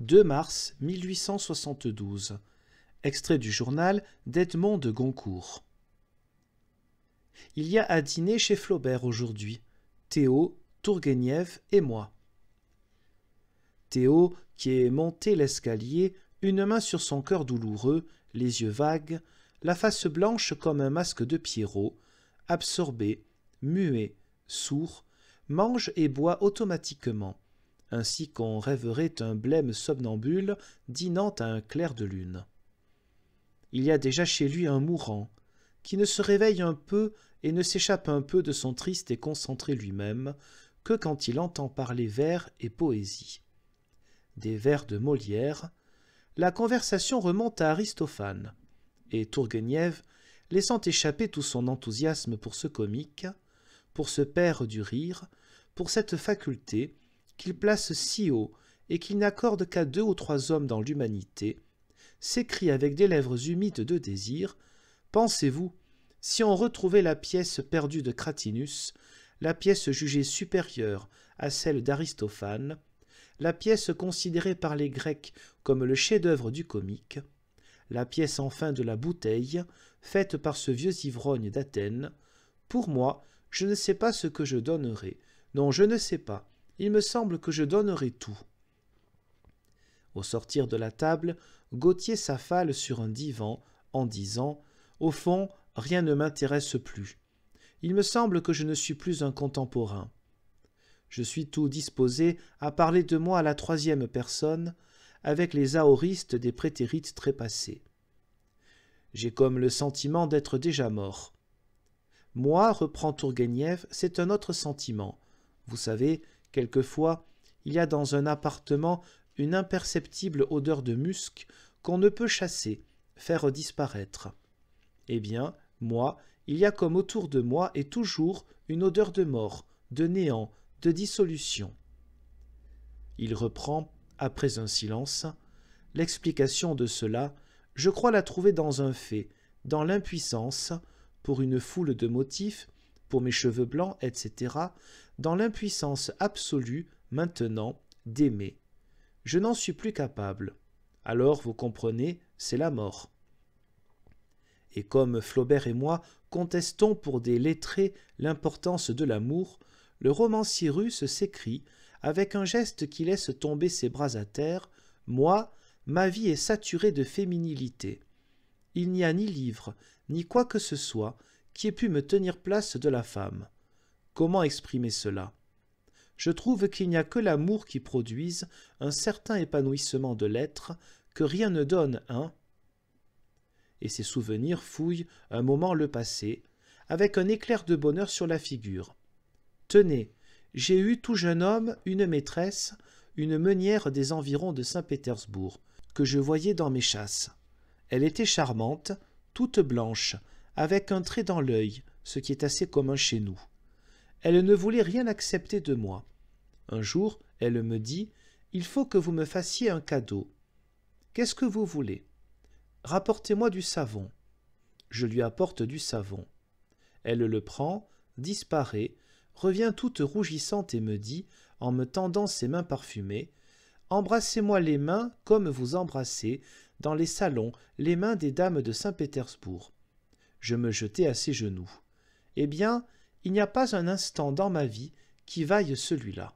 2 mars 1872. Extrait du journal d'Edmond de Goncourt. Il y a à dîner chez Flaubert aujourd'hui. Théo, Tourguenieff et moi. Théo, qui est monté l'escalier, une main sur son cœur douloureux, les yeux vagues, la face blanche comme un masque de Pierrot, absorbé, muet, sourd, mange et boit automatiquement, ainsi qu'on rêverait un blême somnambule dînant à un clair de lune. Il y a déjà chez lui un mourant, qui ne se réveille un peu et ne s'échappe un peu de son triste et concentré lui-même que quand il entend parler vers et poésie. Des vers de Molière, la conversation remonte à Aristophane, et Tourguenieff, laissant échapper tout son enthousiasme pour ce comique, pour ce père du rire, pour cette faculté qu'il place si haut et qu'il n'accorde qu'à 2 ou 3 hommes dans l'humanité, s'écrie avec des lèvres humides de désir: « Pensez-vous, si on retrouvait la pièce perdue de Cratinus, la pièce jugée supérieure à celle d'Aristophane, la pièce considérée par les Grecs comme le chef-d'œuvre du comique, la pièce enfin de la bouteille, faite par ce vieux ivrogne d'Athènes, pour moi, je ne sais pas ce que je donnerais. Non, je ne sais pas. Il me semble que je donnerais tout. » Au sortir de la table, Gautier s'affale sur un divan en disant « Au fond, rien ne m'intéresse plus. Il me semble que je ne suis plus un contemporain. Je suis tout disposé à parler de moi à la 3e personne, avec les aoristes des prétérites trépassés. J'ai comme le sentiment d'être déjà mort. Moi, reprend Tourguenieff, c'est un autre sentiment. Vous savez, quelquefois, il y a dans un appartement une imperceptible odeur de musc qu'on ne peut chasser, faire disparaître. Eh bien, moi, il y a comme autour de moi et toujours une odeur de mort, de néant, de dissolution. » Il reprend, après un silence, « L'explication de cela, je crois la trouver dans un fait, dans l'impuissance, pour une foule de motifs, pour mes cheveux blancs, etc., dans l'impuissance absolue, maintenant, d'aimer. Je n'en suis plus capable. Alors, vous comprenez, c'est la mort. » Et comme Flaubert et moi contestons pour des lettrés l'importance de l'amour, le romancier russe s'écrie, avec un geste qui laisse tomber ses bras à terre, « Moi, ma vie est saturée de féminilité. Il n'y a ni livre, ni quoi que ce soit qui ait pu me tenir place de la femme. Comment exprimer cela? Je trouve qu'il n'y a que l'amour qui produise un certain épanouissement de l'être, que rien ne donne, hein ?» Et ses souvenirs fouillent un moment le passé, avec un éclair de bonheur sur la figure. « Tenez, j'ai eu tout jeune homme une maîtresse, une meunière des environs de Saint-Pétersbourg, que je voyais dans mes chasses. Elle était charmante, toute blanche, avec un trait dans l'œil, ce qui est assez commun chez nous. Elle ne voulait rien accepter de moi. Un jour, elle me dit « Il faut que vous me fassiez un cadeau. Qu'est-ce que vous voulez? Rapportez-moi du savon. » Je lui apporte du savon. Elle le prend, disparaît, revient toute rougissante et me dit, en me tendant ses mains parfumées, « Embrassez-moi les mains comme vous embrassez, dans les salons, les mains des dames de Saint-Pétersbourg. » Je me jetai à ses genoux. Eh bien, il n'y a pas un instant dans ma vie qui vaille celui-là.